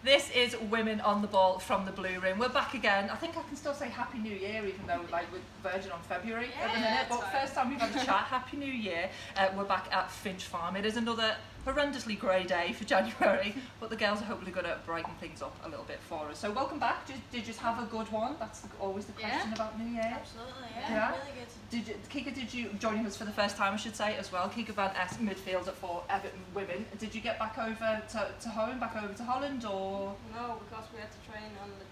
This is Women on the Ball from the Blue Room. We're back again. I think I can still say Happy New Year, even though we're verging on February at the minute. But first time we've had a chat, Happy New Year. We're back at Finch Farm. It is another horrendously grey day for January, but the girls are hopefully going to brighten things up a little bit for us. So welcome back. Did you just have a good one? That's always the question about New Year. Absolutely, yeah. Really good. Kika, did you, joining us for the first time I should say as well, Kika van Es, midfielder for Everton Women. Did you get back over to home, back over to Holland, or? No, because we had to train on the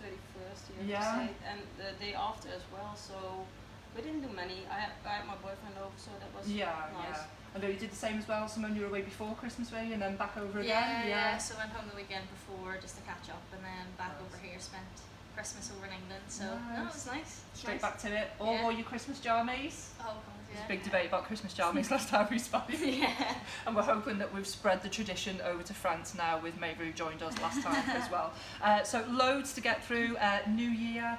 31st, you have to say, and the day after as well, so we didn't do many. I had my boyfriend over, so that was nice. Yeah. I know you did the same as well, Simone. You were away before Christmas, were you? And then back over again? Yeah, so I went home the weekend before just to catch up, and then back over here, spent Christmas over in England, so no, it was nice. Straight back to it. All wore your Christmas jammies? Oh, There's a big debate about Christmas jammies last time we spoke. And we're hoping that we've spread the tradition over to France now with Maeve, who joined us last time as well. So loads to get through. New Year.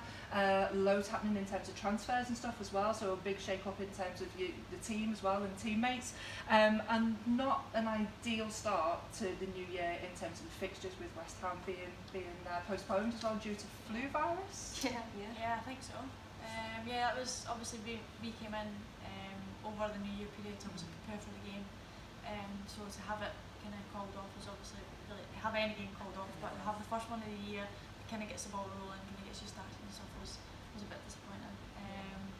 Loads happening in terms of transfers and stuff as well, so a big shake up in terms of the team as well and teammates, and not an ideal start to the new year in terms of the fixtures, with West Ham being postponed as well due to flu virus. Yeah, I think so. That was obviously we came in over the New Year period to obviously prepare for the game, so to have it kind of called off was obviously really, have any game called off, but to have the first one of the year, it kind of gets the ball rolling, kind of gets you started and stuff, was a bit disappointing,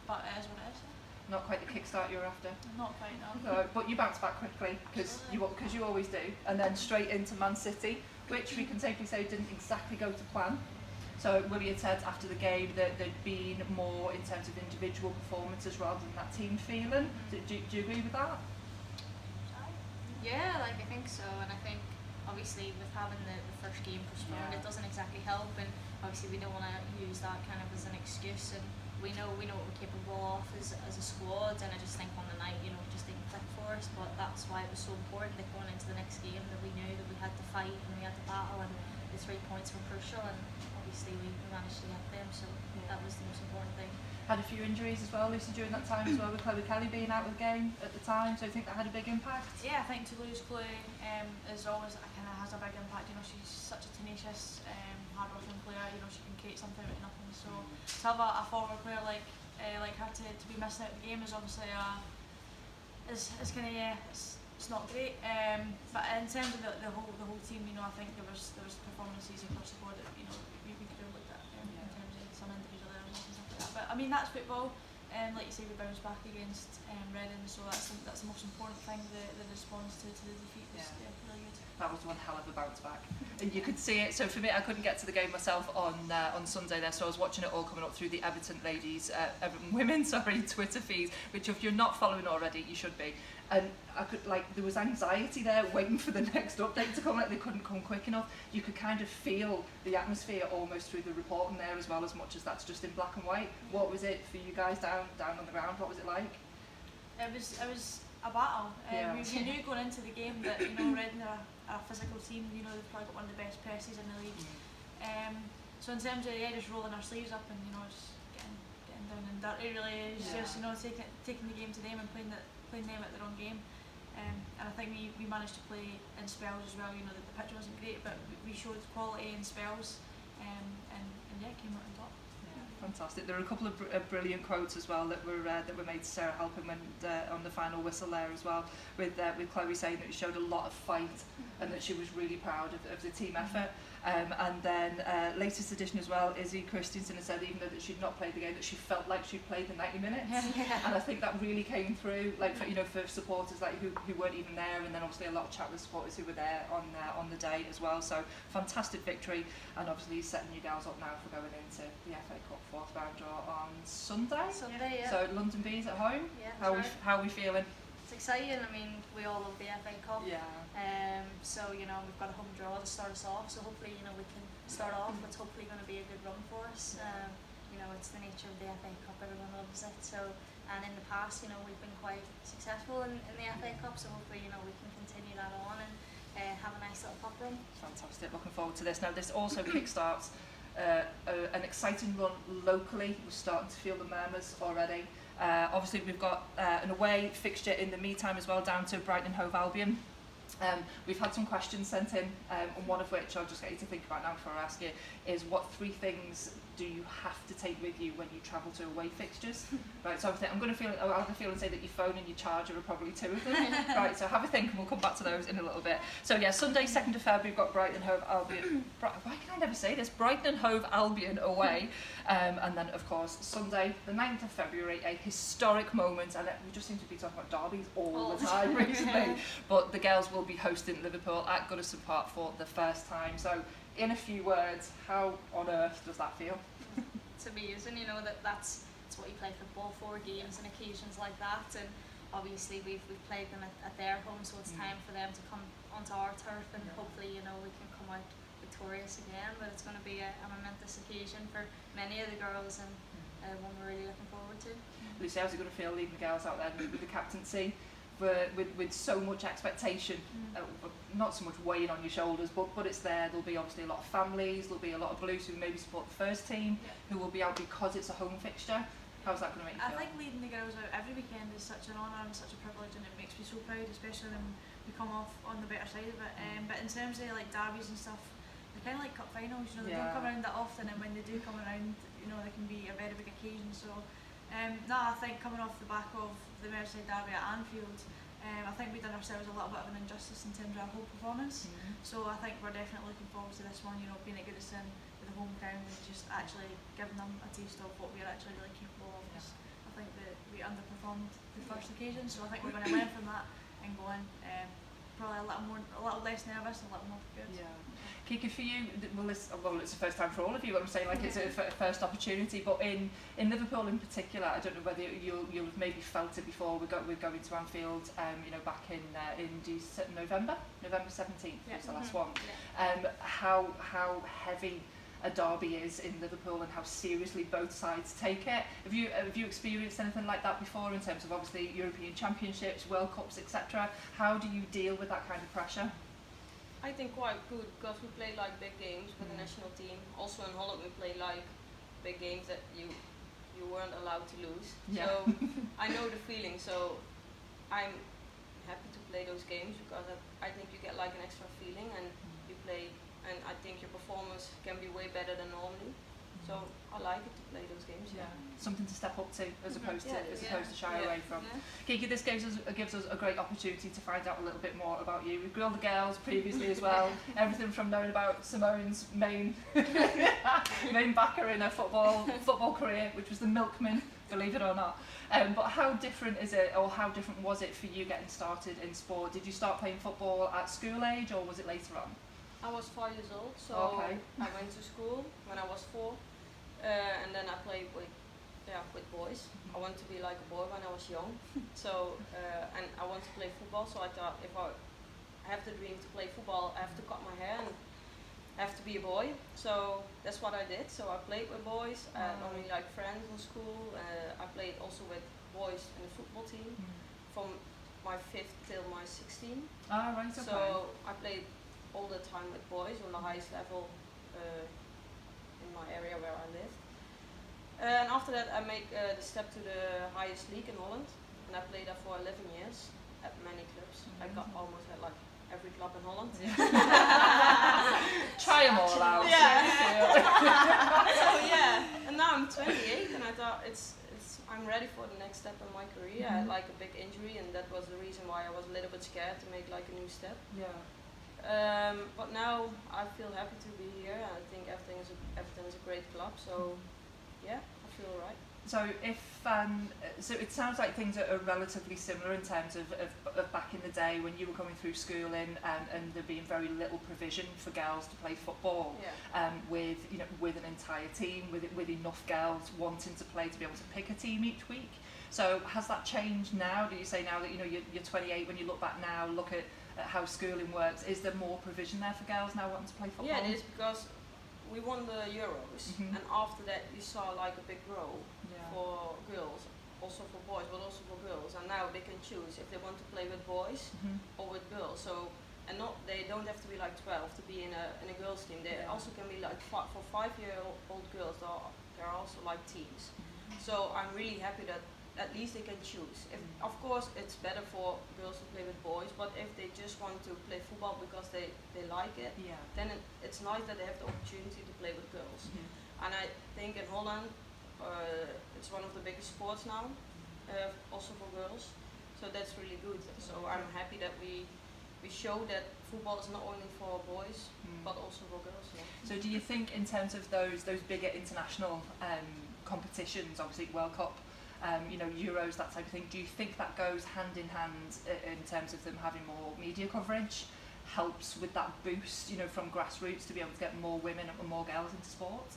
but it is what it is. Not quite the kickstart you were after. Not quite, no. But you bounced back quickly, because you always do, and then straight into Man City, which we can safely say didn't exactly go to plan. So Willie had said after the game that there'd been more in terms of individual performances rather than that team feeling. Do you agree with that? Yeah, I think so, and I think obviously with having the first game postponed, it doesn't exactly help, and obviously we don't want to use that kind of as an excuse, and we know what we're capable of as a squad, and I just think on the night, it just didn't click for us, but that's why it was so important that going into the next game that we knew that we had to fight and we had to battle, and the 3 points were crucial, and obviously we managed to get them, so that was the most important thing. Had a few injuries as well, Lucy, during that time as well, with Chloe Kelly being out of the game at the time, so I think that had a big impact. Yeah, I think to lose Chloe is always kind of has a big impact. She's such a tenacious, hard-working player. She can create something out of nothing. So to have a forward player like her to be missing out the game is obviously it's kind of it's not great. But in terms of the whole team, I think there was performances across the board that we could have looked at in terms of some individual errors and stuff like that. But I mean, that's football. Like you say, we bounced back against Reading, so that's the most important thing. The response to the defeat was really good. That was one hell of a bounce back, and you could see it. So for me, I couldn't get to the game myself on Sunday there, so I was watching it all coming up through the Everton ladies, Everton women, Twitter feeds, which if you're not following already, you should be. And I could there was anxiety there, waiting for the next update to come. They couldn't come quick enough. You could kind of feel the atmosphere almost through the reporting there as well, as much as that's just in black and white. What was it for you guys down on the ground? What was it like? It was a battle. We knew going into the game that Reading are a physical team. They've probably got one of the best presses in the league. So in terms of just rolling our sleeves up and just getting down and dirty, really is just taking the game to them and playing them at their own game. And I think we managed to play in spells as well. The pitch wasn't great, but we showed quality in spells, and came out on top. Fantastic. There were a couple of brilliant quotes as well that were made to Sarah Halpin when on the final whistle there as well, with Chloe saying that she showed a lot of fight and that she was really proud of the team effort. And then latest edition as well, Izzy Christensen has said even though that she'd not played the game, that she felt like she'd played the 90 minutes. And I think that really came through, for supporters who weren't even there, and then obviously a lot of chat with supporters who were there on the day as well. So fantastic victory, and obviously setting you girls up now for going into the FA Cup fourth round draw on Sunday. So London Bees at home. How are we feeling? It's exciting. I mean, we all love the FA Cup. So we've got a home draw to start us off. So hopefully, we can start off. It's hopefully going to be a good run for us. It's the nature of the FA Cup. Everyone loves it. So, and in the past, we've been quite successful in the FA Cup. So hopefully, we can continue that on and have a nice little cup run. Fantastic. Looking forward to this. Now, this also kickstarts an exciting run locally. We're starting to feel the murmurs already. Obviously we've got an away fixture in the meantime as well, down to Brighton and Hove Albion We've had some questions sent in, and one of which I'll just get you to think about now before I ask you, is what 3 things do you have to take with you when you travel to away fixtures? Right, so I'll have a feel and say that your phone and your charger are probably 2 of them. Right, so have a think and we'll come back to those in a little bit. So yeah, Sunday 2nd of February we've got Brighton and Hove Albion. Why can I never say this? Brighton and Hove Albion away. And then of course Sunday the 9th of February, a historic moment, and we just seem to be talking about derbies all the time recently. But the girls will be hosting Liverpool at Goodison Park for the first time. So in a few words, how on earth does that feel? It's amazing, you know, that's what you play football for, games and occasions like that, and obviously we've played them at their home, so it's time for them to come onto our turf, and hopefully, you know, we can come out victorious again. But it's going to be a momentous occasion for many of the girls, and one we're really looking forward to. Lucy, how's it going to feel leaving the girls out there with the captaincy? With so much expectation, not so much weighing on your shoulders, but it's there. There'll be obviously a lot of families, there'll be a lot of Blues who maybe support the first team, who will be out because it's a home fixture. How's that going to make you feel? I think leading the girls out every weekend is such an honour and such a privilege, and it makes me so proud, especially when we come off on the better side of it. But in terms of like derbies and stuff, they're kind of like cup finals, you know, they don't come around that often, and when they do come around, you know, they can be a very big occasion. So I think coming off the back of the Merseyside derby at Anfield, I think we've done ourselves a little bit of an injustice in terms of our whole performance. So I think we're definitely looking forward to this one, you know, being at Goodison with the home ground and just actually giving them a taste of what we're actually really capable of. I think that we underperformed the first occasion, so I think we're going to learn from that and go in probably a little less nervous and a little more prepared. Yeah. Kika, for you, it's the first time for all of you. What I'm saying, like it's a first opportunity, but in Liverpool in particular, I don't know whether you'll have maybe felt it before. We're going to Anfield, you know, back in November 17th was the last one. How heavy a derby is in Liverpool and how seriously both sides take it. Have you experienced anything like that before in terms of obviously European Championships, World Cups, etc.? How do you deal with that kind of pressure? I think quite good, because we play like big games with the national team. Also in Holland we play like big games that you weren't allowed to lose. Yeah. So I know the feeling, so I'm happy to play those games because I think you get like an extra feeling and you play, and I think your performance can be way better than normally. So I like it to play those games. Yeah. Something to step up to as opposed to shy away from. Yeah. Kiki, this gives us a great opportunity to find out a little bit more about you. We've grilled the girls previously as well. Everything from knowing about Simone's main backer in her football career, which was the milkman, believe it or not. But how different is it, or how different was it for you getting started in sport? Did you start playing football at school age, or was it later on? I was 5 years old, so I went to school when I was 4, and then I played with boys. I wanted to be like a boy when I was young, so and I wanted to play football. So I thought, if I have the dream to play football, I have to cut my hair and I have to be a boy. So that's what I did. So I played with boys. I had only like friends in school. I played also with boys in the football team from my 5th till my 16. Ah, right. Okay. So I played all the time with boys on the highest level in my area where I lived. And after that I made the step to the highest league in Holland, and I played there for 11 years at many clubs. I got almost at like every club in Holland. Try them all out. So and now I'm 28 and I thought I'm ready for the next step in my career. I had like a big injury, and that was the reason why I was a little bit scared to make like a new step. Yeah. But now I feel happy to be here. I think everything is a great club. So yeah, I feel alright. So so it sounds like things are relatively similar in terms of back in the day when you were coming through schooling, and there being very little provision for girls to play football. With an entire team, with enough girls wanting to play to be able to pick a team each week. So has that changed now? Do you say now that you're 28, when you look back now, look at how schooling works, is there more provision there for girls now wanting to play football? Yeah, it is, because we won the Euros, and after that you saw like a big growth for girls, also for boys, but also for girls. And now they can choose if they want to play with boys or with girls. So, and they don't have to be like 12 to be in a girls team. They also can be like for 5-year-old girls. There are also like teams. So I'm really happy that at least they can choose. If, of course, it's better for girls to play with boys, but if they just want to play football because they like it, then it's nice that they have the opportunity to play with girls. And I think in Holland, it's one of the biggest sports now, also for girls. So that's really good. So I'm happy that we show that football is not only for boys, but also for girls. Yeah. So do you think in terms of those bigger international competitions, obviously World Cup, you know, Euros, that type of thing, do you think that goes hand in hand in terms of them having more media coverage, helps with that boost, you know, from grassroots to be able to get more women and more girls into sport?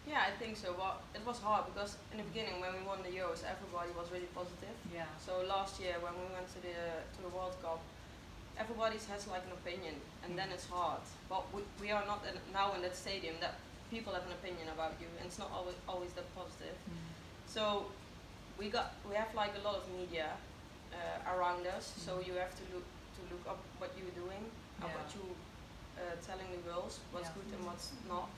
Yeah, I think so. Well, it was hard because in the beginning when we won the Euros, everybody was really positive. Yeah. So last year when we went to the World Cup, everybody has like an opinion, and then it's hard. But we are not now in that stadium that people have an opinion about you, and it's not always that positive. So we have like a lot of media around us. So you have to look up what you're doing and what you telling the girls what's good and what's not.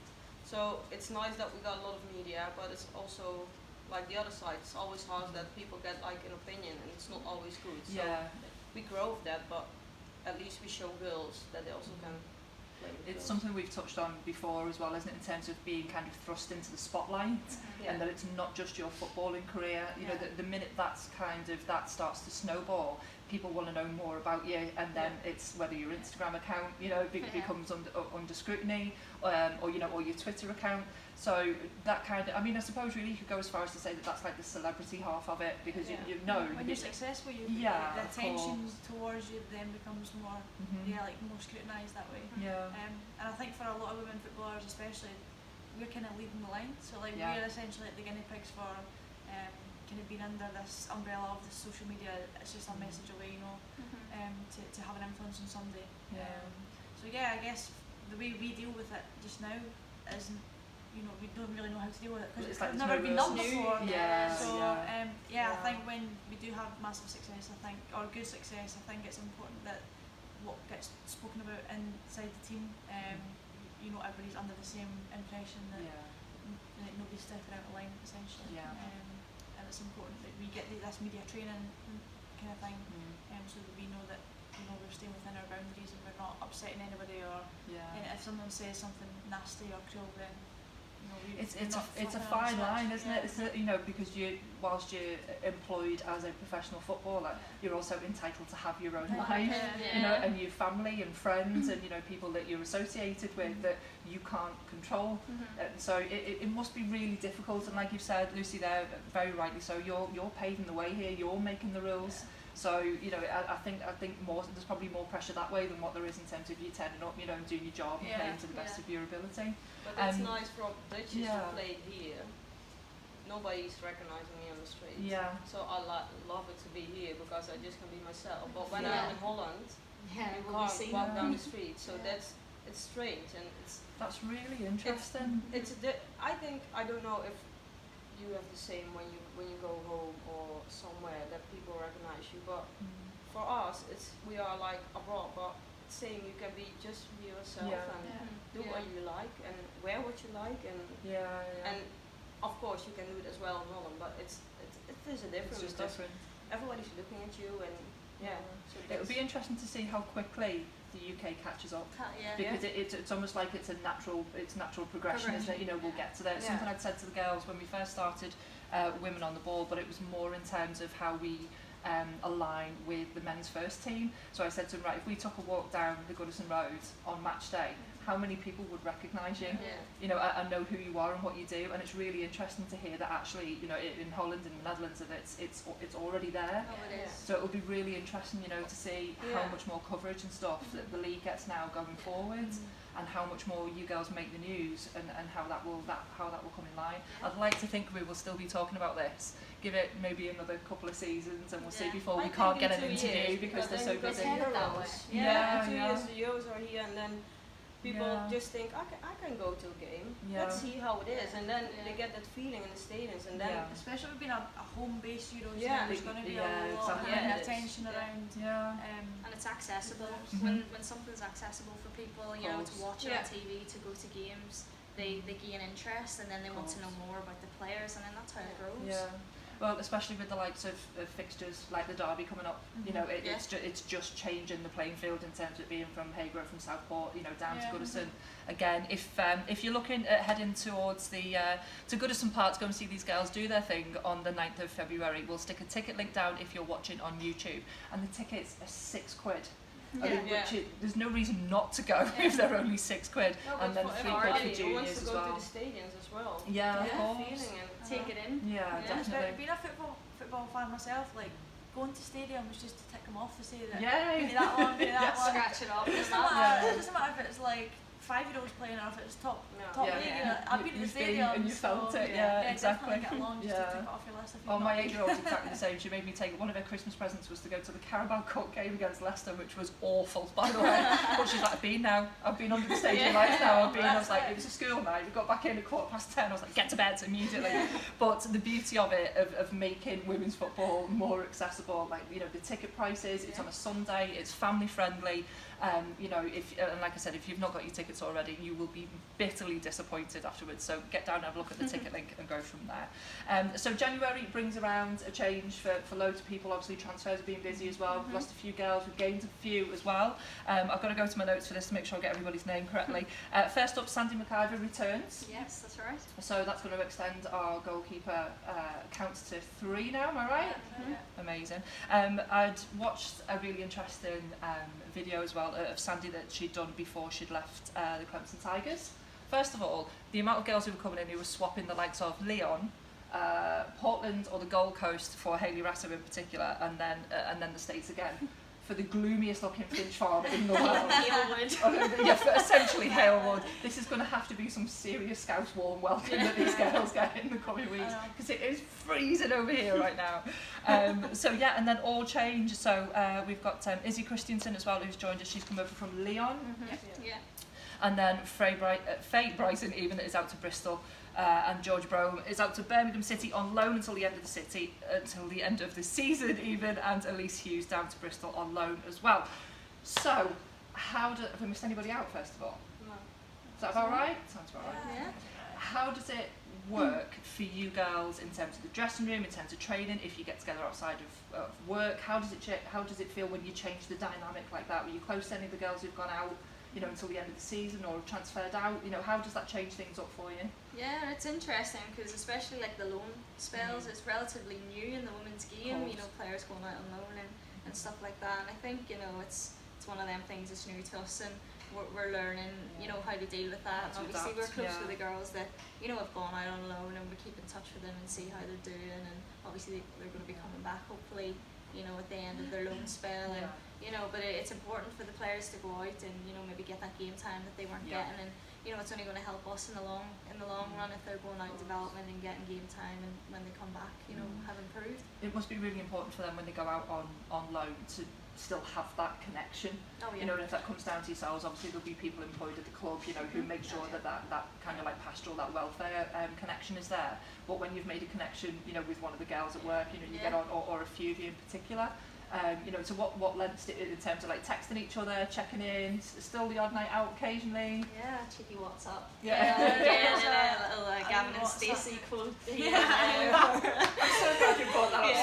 So it's nice that we got a lot of media, but it's also like the other side. It's always hard that people get like an opinion, and it's not always good. So we grow with that, but at least we show girls that they also can play with It's girls. something we've touched on before as well, isn't it, in terms of being kind of thrust into the spotlight, and that it's not just your footballing career. You know, the minute that starts to snowball, people want to know more about you, and then it's whether your Instagram account, you know, becomes under scrutiny, or you know, or your Twitter account. So that kind of, I mean, I suppose really you could go as far as to say that that's like the celebrity half of it, because you know when you're successful, the attention towards you then becomes more like more scrutinised that way. And I think for a lot of women footballers especially, we're kind of leading the line, so like we're essentially like the guinea pigs for kind of being under this umbrella of the social media. It's just a message away, you know, to have an influence on somebody. So yeah, I guess the way we deal with it just now isn't, you know, we don't really know how to deal with it because it's like never been done before. I think when we do have massive success, or good success, I think it's important that what gets spoken about inside the team, you know, everybody's under the same impression that like nobody's stepping out of line essentially. And it's important that we get this media training kind of thing, so that we know that, you know, we're staying within our boundaries and we're not upsetting anybody, or and if someone says something nasty or cruel, then it's a fine line, isn't it? It's you know, because whilst you're employed as a professional footballer, you're also entitled to have your own life, you know, and your family and friends and, you know, people that you're associated with that you can't control. So it must be really difficult, and like you've said, Lucy, there very rightly so, you're paving the way here, you're making the rules. So, you know, I think more, there's probably more pressure that way than what there is in terms of you turning up, you know, and doing your job and playing to the best of your ability. But it's nice for Dutchies to play here. Nobody's recognizing me on the street. So I love it to be here because I just can be myself. But when I'm in Holland, you can't walk down the street. So it's strange, and that's really interesting. I think, I don't know if you have the same when you go home or somewhere that people recognize you, but for us we are like abroad, but saying you can be just be yourself and do what you like and wear what you like, and and of course you can do it as well in Holland, but it is a difference. It's just different. Everybody's looking at you, and so it would be interesting to see how quickly the UK catches up, because it's almost like it's natural progression, isn't it? You know, we'll get to that. It's something I'd said to the girls when we first started Women on the Ball, but it was more in terms of how we align with the men's first team. So I said to them, right, if we took a walk down the Goodison Road on match day, how many people would recognise you? You know, and know who you are and what you do. And it's really interesting to hear that actually, you know, in Holland and the Netherlands, that it's already there. It is. So it'll be really interesting, you know, to see how much more coverage and stuff that the league gets now going forward, and how much more you girls make the news, and how that will come in line. I'd like to think we will still be talking about this. Give it maybe another couple of seasons, and we'll see before we can't get an interview because they're so busy. In 2 years the Euros are here, and then people just think, I can go to a game. Let's see how it is, and then they get that feeling in the stadiums, and then especially with being a home-based Euros, there's going to be a lot of attention around. And it's accessible. When something's accessible for people, you know, to watch it on TV, to go to games, they gain interest, and then they want to know more about the players, and then that's how it grows. Well, especially with the likes of fixtures like the derby coming up, you know, it's just changing the playing field in terms of it being from Hagra, from Southport, you know, down to Goodison. Again, if you're looking at heading towards the to Goodison Park to go and see these girls do their thing on the 9th of February, we'll stick a ticket link down if you're watching on YouTube, and the tickets are £6. I mean, there's no reason not to go if they're only £6, and then £3 for juniors wants to as go well. to the stadiums as well. Yeah, of course. Feeling and take it in. Yeah, definitely. Being a football fan myself, like going to stadiums just to tick them off to say that Yay. been that one, been that one. Scratch it off. It doesn't matter if it's like 5-year-olds playing or if it's top league. You know, I've been to the stadium and you felt it. exactly. Exactly. Get along just to tick it off your list. If you've Oh, not my been. 8-year-old's exactly the same. She made me take, one of her Christmas presents was to go to the Carabao Cup game against Leicester, which was awful, by the way. But she's like, I've been now. I've been under the stadium lights now. I was like, it was a school night. We got back in at 10:15. I was like, get to bed immediately. But the beauty of it, of making women's football more accessible, like, you know, the ticket prices, it's on a Sunday, it's family friendly. You know, and like I said, if you've not got your tickets already, you will be bitterly disappointed afterwards. So get down and have a look at the ticket link and go from there. So January brings around a change for loads of people. Obviously, transfers have been busy as well. We've lost a few girls, we've gained a few as well. I've got to go to my notes for this to make sure I get everybody's name correctly. First up, Sandy McIver returns. Yes, that's right. So that's going to extend our goalkeeper counts to 3 now, am I right? Amazing. I'd watched a really interesting video as well of Sandy that she'd done before she'd left the Clemson Tigers. First of all, the amount of girls who were coming in who were swapping the likes of Leon, Portland or the Gold Coast for Hayley Rasso in particular, and then the States again. For the gloomiest looking Finch farm in the world. Essentially Halewood. This is going to have to be some serious Scouse warm welcome that these girls get in the coming weeks, because it is freezing over here right now. So yeah, and then all change. So we've got Izzy Christiansen as well, who's joined us. She's come over from Leon. And then Faye Bryson even is out to Bristol. And George Brome is out to Birmingham City on loan until the end of the season even, and Elise Hughes down to Bristol on loan as well. So, have I missed anybody out first of all? No. Is that about right? Sounds about right. Yeah. How does it work for you girls in terms of the dressing room, in terms of training, if you get together outside of work? How does it feel when you change the dynamic like that? Were you close to any of the girls who've gone out, you know, until the end of the season or transferred out? You know, how does that change things up for you? Yeah, it's interesting because especially like the loan spells, it's relatively new in the women's game. You know, players going out on loan and stuff like that. And I think, you know, it's one of them things that's new to us, and we're learning, you know, how to deal with that. And obviously we're close to the girls that, you know, have gone out on loan, and we keep in touch with them and see how they're doing. And obviously they're going to be coming back hopefully, you know, at the end of their loan spell. And you know, but it's important for the players to go out and, you know, maybe get that game time that they weren't getting, and you know, it's only going to help us in the long run if they're going out in development and getting game time, and when they come back, you know, have improved. It must be really important for them when they go out on loan to still have that connection. You know, and if that comes down to yourselves, obviously there'll be people employed at the club, you know, who make sure that kind of like pastoral, that welfare connection is there. But when you've made a connection, you know, with one of the girls at work, you know, you get on, or a few of you in particular, you know, to what lengths in terms of like texting each other, checking in, still the odd night out occasionally? Yeah, cheeky WhatsApp. Yeah. A little Gavin and Stacey quote. I'm so glad you brought that up,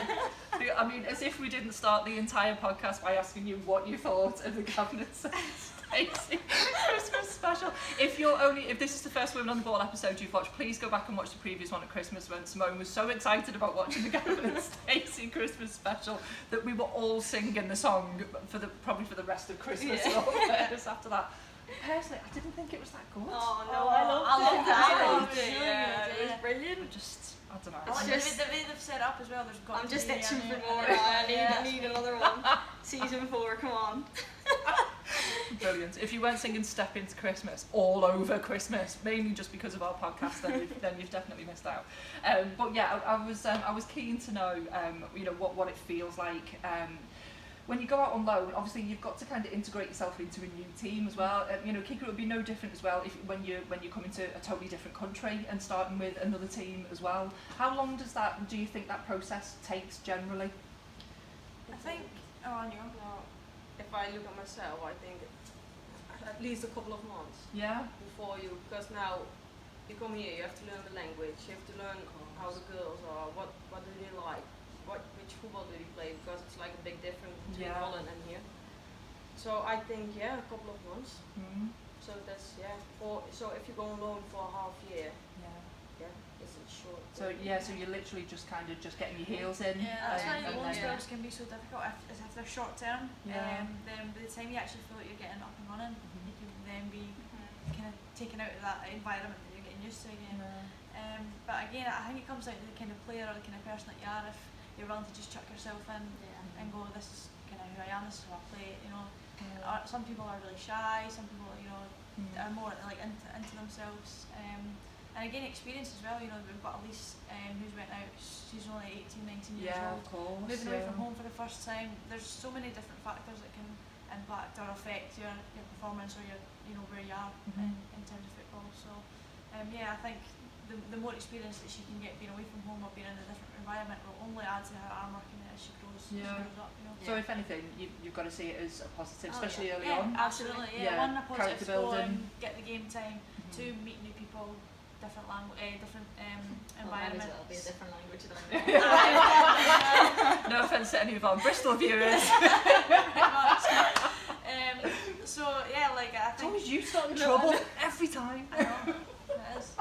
Simone. I mean, as if we didn't start the entire podcast by asking you what you thought of the Gavin and Stacey Christmas special. If this is the first Women on the Ball episode you've watched, please go back and watch the previous one at Christmas when Simone was so excited about watching the Gavin and Stacey Christmas special that we were all singing the song probably for the rest of Christmas after that. Personally, I didn't think it was that good. Oh no, I loved it. It was brilliant. I don't know. I like the way they've set up as well. There's got I'm just itching for more. more now. I need another one. Season 4, come on. Brilliant. If you weren't singing Step Into Christmas all over Christmas, mainly just because of our podcast, then you've definitely missed out. But yeah, I was keen to know, you know, what it feels like. When you go out on loan, obviously you've got to kind of integrate yourself into a new team as well. You know, Kika would be no different as well when you come into a totally different country and starting with another team as well. How long do you think that process takes generally? I think if I look at myself, I think at least a couple of months. Yeah. Before because now you come here, you have to learn the language, you have to learn how the girls are, what do they like, which football do they play, because it's like a big difference between Holland and here. So I think a couple of months. So that's so if you go on loan for a half year, this is short. So so you're literally just kind of just getting your heels in. Yeah, that's why the loan then- spells can be so difficult if they're short term. Then by the time you actually feel like you're getting up and running, you can then be kind of taken out of that environment that you're getting used to again. But again, I think it comes down to the kind of player or the kind of person that you are. If you're willing to just chuck yourself in and go, this is kind of who I am, this is how I play, you know. Some people are really shy, some people, you know, are more like into themselves. And again, experience as well, you know, we've got Elise who's went out, she's only 18, 19 years old. Of course. Moving away from home for the first time, there's so many different factors that can impact or affect your performance or your, you know, where you are in terms of football. So, I think the more experience that she can get being away from home or being in a different environment will only add to her arm working as she grows up, you know. So if anything, you've got to see it as a positive, especially early on. Absolutely, One, a positive Character building. get the game time. Two, meet new people, different language, different environments. Well, it'll be a different language than No offence to any of our Bristol viewers. So like I It's think. always you starting trouble every time. I know, it is.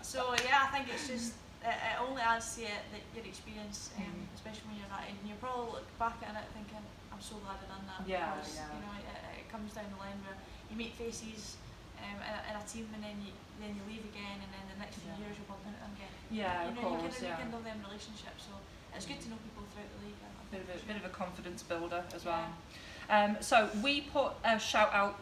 So I think it's just it only adds to it that your experience, especially when you're that age, and you probably look back at it thinking, I'm so glad I done that. Because you know it comes down the line where you meet faces in a team, and then you leave again, and then the next few years you're bumping into them again. Yeah, of course. You can build them relationships, so it's good to know people throughout the league. Bit of a confidence builder as well. So we put a shout out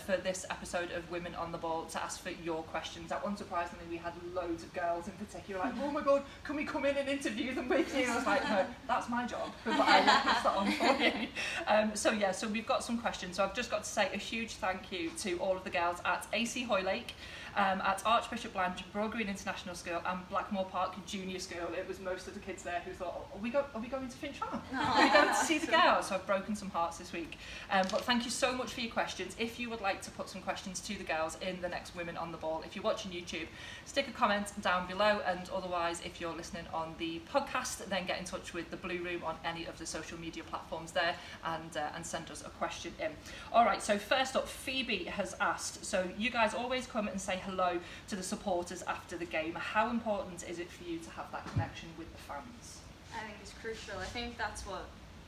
for this episode of Women on the Ball to ask for your questions. That unsurprisingly, we had loads of girls in particular like, oh my god, can we come in and interview them with you? And I was like, no, that's my job, but I will pass that on for you. So we've got some questions. So I've just got to say a huge thank you to all of the girls at AC Hoylake, at Archbishop Blanche, Broad Green International School and Blackmore Park Junior School. It was most of the kids there who thought, are we going to Finch Farm? Are we going to see the girls? So I've broken some hearts this week. But thank you so much for your questions. If you would like to put some questions to the girls in the next Women on the Ball, if you're watching YouTube, stick a comment down below, and otherwise if you're listening on the podcast, then get in touch with the Blue Room on any of the social media platforms there and send us a question in. Alright, so first up, Phoebe has asked, so you guys always come and say hello to the supporters after the game. How important is it for you to have that connection with the fans? I think it's crucial. I think that's what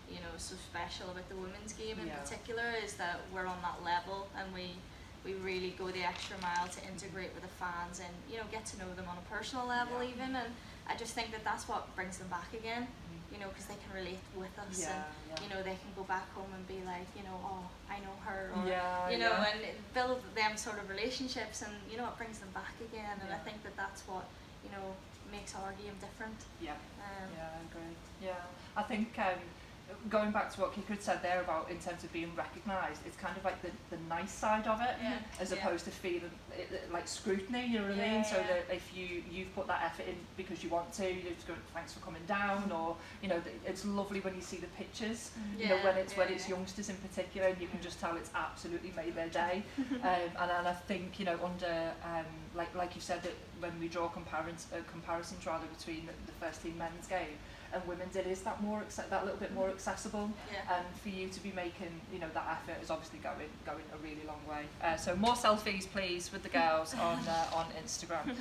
is so special about the women's game in particular, is that we're on that level and we really go the extra mile to integrate with the fans and get to know them on a personal level even, and I just think that that's what brings them back again, because they can relate with us and they can go back home and be like, oh, I know her, or and build them sort of relationships, and it brings them back again, and I think that that's what makes our game different. I agree. I think going back to what Kika had said there about in terms of being recognised, it's kind of like the nice side of it, as opposed to feeling like scrutiny, you know what I mean? So that if you've put that effort in because you want to, you just go, thanks for coming down, or it's lovely when you see the pictures, when it's youngsters in particular, and you can just tell it's absolutely made their day. And I think under like you said, that when we draw comparisons rather between the first team men's game and women's, it is that little bit more accessible, and for you to be making that effort is obviously going a really long way. So more selfies please with the girls on Instagram.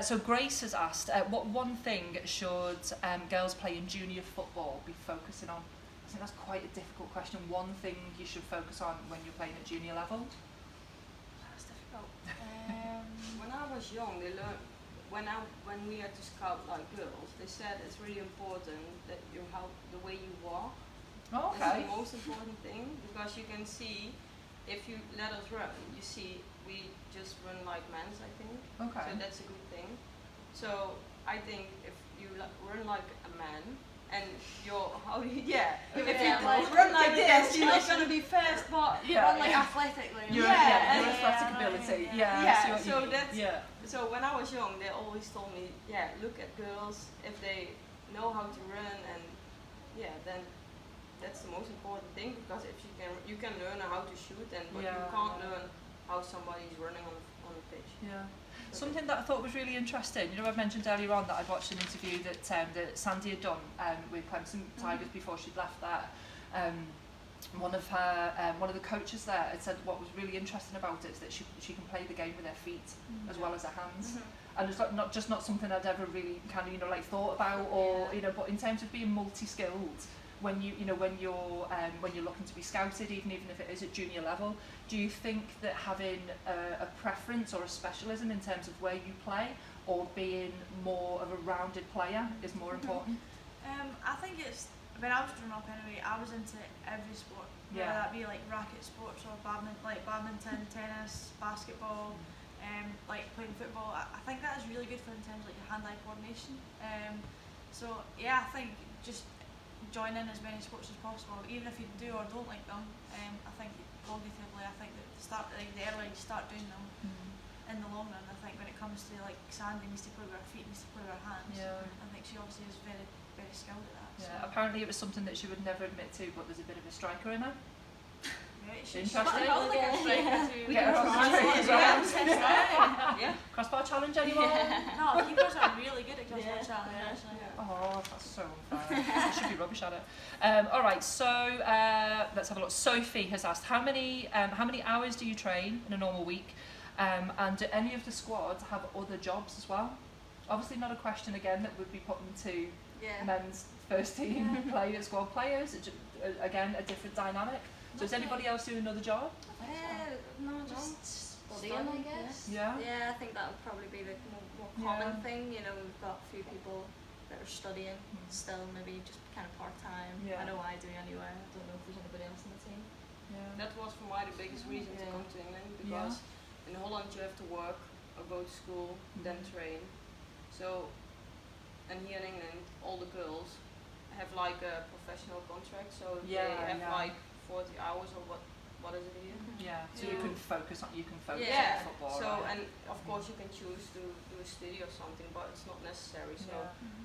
So Grace has asked, what one thing should girls playing junior football be focusing on? I think that's quite a difficult question. One thing you should focus on when you're playing at junior level? That's difficult. When I was young, they learned. When we had to scout like girls, they said it's really important that the way you walk. Oh, okay. Is the most important thing, because you can see if you let us run, you see we just run like men, I think. Okay. So that's a good thing. So I think if you run like a man and you're if you run like this, you're not gonna be fast, but run like athletically. Your athletic ability. So when I was young, they always told me, look at girls, if they know how to run, and then that's the most important thing, because if you can learn how to shoot, but you can't learn how somebody's running on the pitch. Yeah. Something that I thought was really interesting, you know, I've mentioned earlier on that I'd watched an interview that Sandy had done with Clemson Tigers before she'd left that. One of the coaches there had said what was really interesting about it is that she can play the game with her feet as well as her hands. And it's not something I'd ever really kind of, you know, like thought about, or you know, but in terms of being multi-skilled, when you're looking to be scouted, even if it is at junior level, do you think that having a preference or a specialism in terms of where you play, or being more of a rounded player, is more important? I think it's, when I was growing up anyway, I was into every sport, whether that be like racket sports or badminton, tennis, basketball, like playing football. I think that is really good for in terms of like your hand-eye coordination. So yeah, I think just join in as many sports as possible, even if you do or don't like them. I think cognitively, I think that the earlier you start doing them, in the long run, I think when it comes to like Sandy needs to play with her feet, needs to play with her hands. I think she obviously is very, very skilled at that. Yeah. So. Apparently it was something that she would never admit to, but there's a bit of a striker in her. She's interesting. Like a striker too. Get her on the straight as well. Yeah. Crossbar challenge, anyone? No, keepers are really good at crossbar challenge actually. Oh, that's so unfair. I should be rubbish at it. All right, so let's have a look. Sophie has asked, how many hours do you train in a normal week? And do any of the squads have other jobs as well? Obviously not a question again that would be put into men's first team squad players. Again, a different dynamic. So does anybody else do another job? No, just studying, I guess. Yeah. Yeah, I think that would probably be the more common thing. You know, we've got a few people that are studying still, maybe just kind of part-time. I know I do anyway. I don't know if there's anybody else in the team. That was for me the biggest reason to come to England, because in Holland you have to work or go to school, then train. So, and here in England, all the girls have like a professional contract, so they have like 40 hours or what is it a year? Yeah. So you can focus on football. So right? and of course you can choose to do a study or something, but it's not necessary. So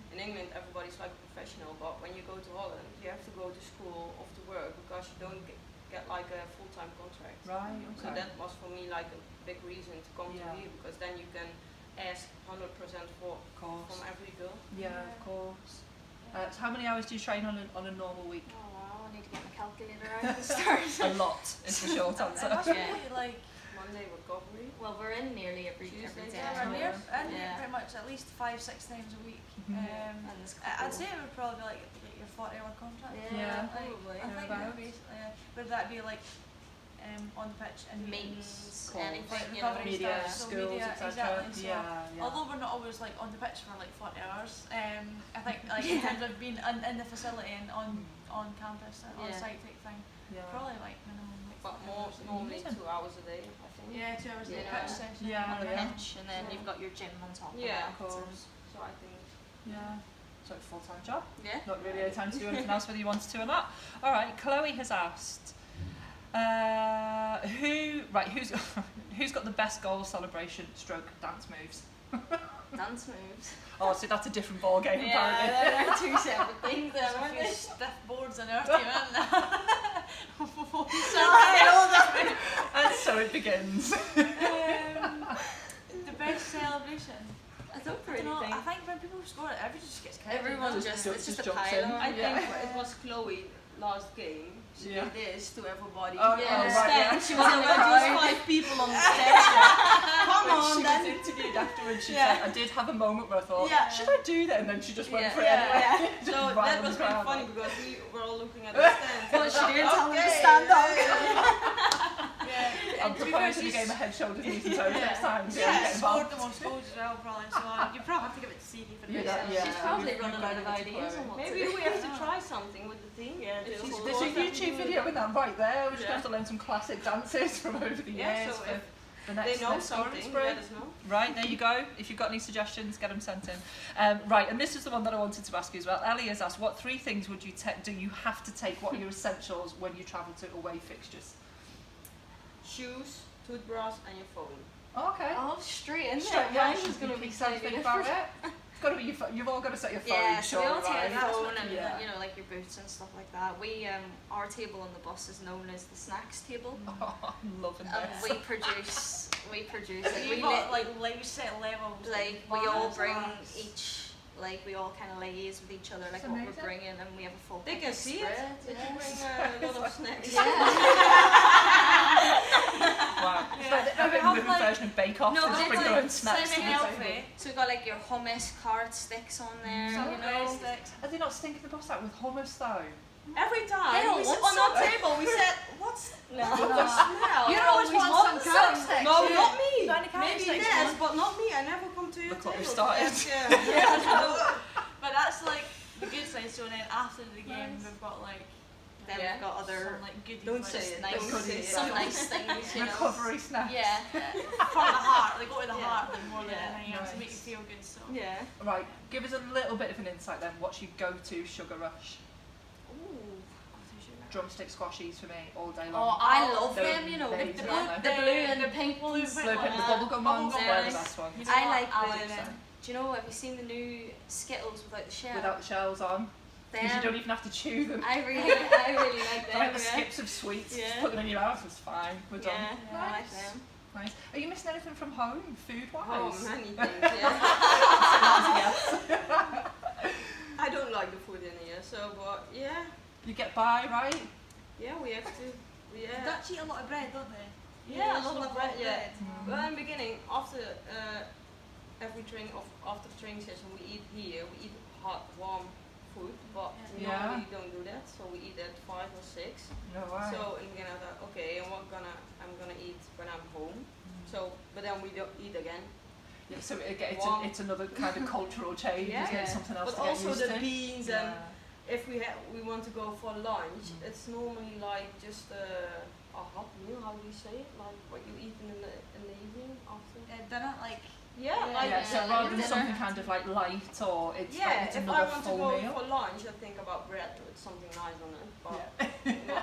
in England everybody's like a professional, but when you go to Holland you have to go to school or to work because you don't get like a full-time contract. Right. Okay. So that was for me like a big reason to come to here, because then you can ask 100% from every girl. Yeah, of course. So how many hours do you train on a normal week? Oh wow, I need to get my calculator out and start. A lot is the short answer. Like Monday recovery. Well, we're in nearly every day. we're near pretty much at least 5-6 times a week. I'd say it would probably be like your 40-hour contract. Yeah, probably. I think it would be. Would that be like on the pitch and meetings, anything, media, stuff, schools, media, etc. Exactly. So, although we're not always like on the pitch for like 40 hours, I think like in terms of being in the facility and on campus and on site type thing, probably like minimum. Like but normally 2 hours a day, I think. Yeah, 2 hours a day pitch session. On the pitch, and then you've got your gym on top of that. Of course. So I think. So it's a full-time job. Yeah. Not really any time to do anything else whether you wanted to or not. All right, Chloe has asked, who's got the best goal celebration stroke dance moves? Dance moves. Oh, so that's a different ball game apparently. Yeah, they're two separate things. There's a few stiff boards in our team, isn't there? And so it begins. The best celebration. I don't really think. I think when people score it, everyone just gets carried. Everyone Just it's just a jumps pile in. on. I think it was Chloe last game. She did this to everybody. She was in the crowd. 5 people on the stage. Come When on, she then. was interviewed afterwards, she said, I did have a moment where I thought, should I do that? And then she just went for it anyway. Just So ran that on was the really crowd, funny like. because we were all looking at the stand. What she did, tell them to stand up. I'm proposing a game of head, shoulders, knees and toes next time. So Yeah, get scored involved. the most goals as well, probably. So you probably have to give it to CD for the She's probably running out of ideas on what to Maybe do. we have to try something with the team. Yeah, There's a YouTube video with that right there. We're just going to have to learn some classic dances from over the years so for if the next they know scoring something, spree. let us know. Right, there you go. If you've got any suggestions, get them sent in. Right, and this is the one that I wanted to ask you as well. Ellie has asked, what 3 things would you do you have to take? What are your essentials when you travel to away fixtures? Shoes, toothbrush, and your phone. Oh, okay. Oh, straight in there. Straight, Mine she's is going to be think slightly about different. it. It's got to be your phone. You've all got to set your phone. Yeah, so we all take right? our phone and Yeah. you know, like your boots and stuff like that. We our table on the bus is known as the snacks table. Oh, I'm loving And this. we produce we produce it. We got like set levels. Like we all bring each. Like we all kind of liaise with each other, like That's what amazing. we're bringing, and we have a full. They can see it. Did you bring a lot of snacks? Yeah. Wow. It's Yeah. like the We have, women like- version of Bake Off. No, They but just it's bring their like own snacks to the semi-healthy. table. So we've got like your hummus carrot sticks on there, Some you bread know. sticks. Are they not stinking the boss out with hummus though? Every time They don't we sit want on our some. table, we said, "What's No. the smell?" You always want some carrot sticks. No, Yeah. not me. Not any carrot Maybe sticks, Ned, man. but not me. I never come to your Look what table. we started. Yeah. But that's like the good side. So then after the game, Nice. we've got like Then Yeah. we've got other some like goodies. Don't like, say it. nice, Don't say it. some nice things, you know. Recovery snacks. Yeah. from the heart. They go to the Yeah. heart like, more than Yeah. anything else to make you Nice. feel good. So Yeah. Right, give us a little bit of an insight then. What's your go-to sugar rush? Ooh. Drumstick squashies for me all day Oh, long. I love They're them, you know. amazing, The aren't blue, they? the blue and the pink ones. Slow pit, the Yeah. bubblegum ones, Bubblegum they're the ones. best ones. You know I what? like I the. like them. Do you know? Have you seen the new Skittles without the shell? Without the shells on. Because you don't even have to chew them. I really like them. Like the yeah. skips of sweets, just Yeah. put them in your mouth, it's fine. We're done. Yeah, I like Nice. them. Nice. Are you missing anything from home, food-wise? Oh, many things. Yeah. I don't like the food in here, so but yeah, You get by, right? yeah, we have to. Yeah. Dutch eat a lot of bread, don't they? Yeah, a Just lot of love bread. Yeah. Mm. Well, in the beginning, after every training after the training session, we eat here. We eat hot, warm food, but Yeah. normally we don't do that. So we eat at 5 or 6. No way. So in the beginning, I thought, okay, and I'm gonna eat when I'm home. So, but then we don't eat again. Yeah, so Warm. it's another kind of cultural change, Yeah. isn't it? Something else But to get also used the to. beans and Yeah. if we want to go for lunch, Mm. it's normally like just a hot meal. How do you say it? Like what you eat in the evening after. Dinner, like Yeah, Yeah, like Yeah, so like rather than dinner. something kind of like light or it's yeah. like it's If I another want to full go meal. for lunch, I think about bread with something nice on it. But Yeah. no.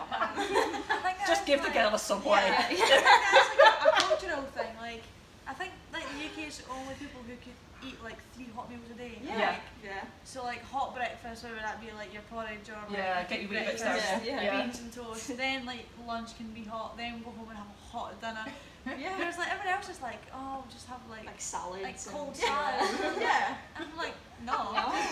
I think Just give the girl a Subway. Yeah, I think that's like a cultural thing. Like I think like the UK is the only people who could eat like 3 hot meals a day. Yeah. Like, Yeah. so like hot breakfast, whether that be like your porridge or like Yeah, get your wee bits down. breakfast, Yeah. Yeah. beans and toast. Then like lunch can be hot. Then go home and have a hot dinner. Yeah. Whereas like everyone else is like, oh, just have like salads. like and- cold Yeah. salad. Yeah. And I'm like, no.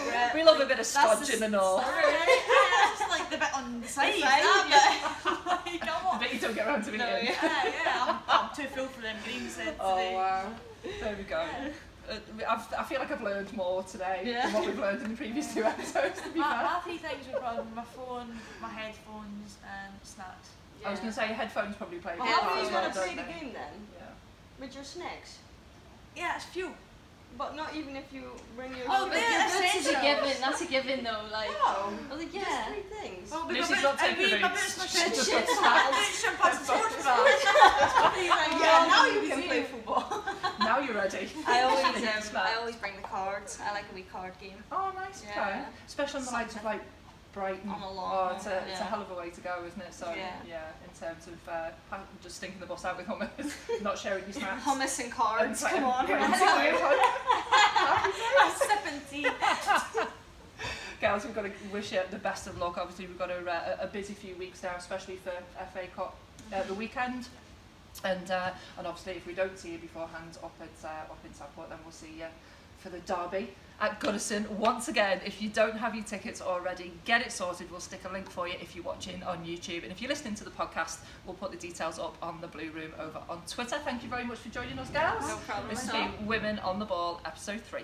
Bread. We love a bit of That's the stodge in the north. That's just like the bit on the side. side, that bit. Like, come The on. bit you don't get around to eating. No, yeah. Yeah, I'm too full for them greens today. Oh wow, there we go. I feel like I've learned more today Yeah. than what we've learned in the previous 2 episodes, to be fair. My 3 things were probably my phone, my headphones, and snacks. I was going to say your headphones probably play a Well, big how part are you as well, gonna play don't the they? game then? Yeah. With your snacks? Yeah, it's fuel. But not even if you bring your Oh, sugar. yeah, That's a essential. given. That's a given though. Like, No. I was like, Just yeah. 3 things. Well, Lucy's not taking the my boots. boots, my She's just shit, got my snacks. boots, and past the sports bra. Yeah, now you easy. can play football. Now you're ready. I always bring the cards. I like a wee card game. Oh, nice. Yeah. Okay. Especially on the likes of like Brighton. On a long Oh, one, it's a yeah. hell of a way to go, isn't it? So Yeah. in terms of just stinking the bus out with hummus, not sharing your snacks. Hummus and cards. And Come on. I'm sipping tea. Girls, we've got to wish you the best of luck. Obviously, we've got a busy few weeks now, especially for FA Cup the weekend. And obviously, if we don't see you beforehand up in Southport, then we'll see you for the derby at Goodison. Once again, if you don't have your tickets already, get it sorted. We'll stick a link for you if you're watching on YouTube. And if you're listening to the podcast, we'll put the details up on the Blue Room over on Twitter. Thank you very much for joining us, girls. No problem This has at all. been Women on the Ball, episode 3.